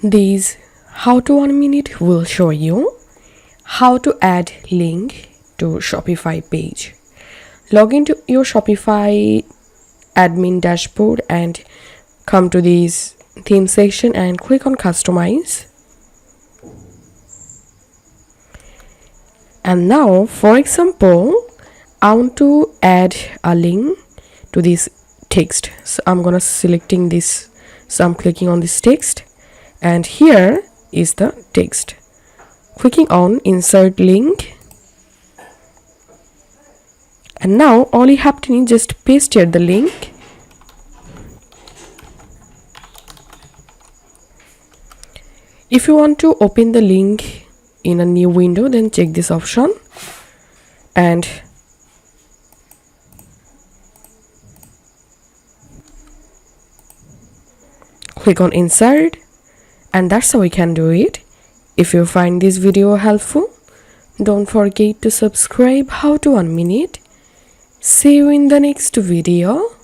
This how to 1 minute will show you how to add link to Shopify page. Log into your Shopify admin dashboard and come to this theme section and click on customize. And now, for example, I want to add a link to this text. So I'm gonna selecting this. So I'm clicking on this text, and here is the text. Clicking on insert link, and now all you have to do is just paste here the link. If you want to open the link in a new window, then check this option and click on insert, and that's how we can do it. If you find this video helpful, don't forget to subscribe. How to 1 minute. See you in the next video.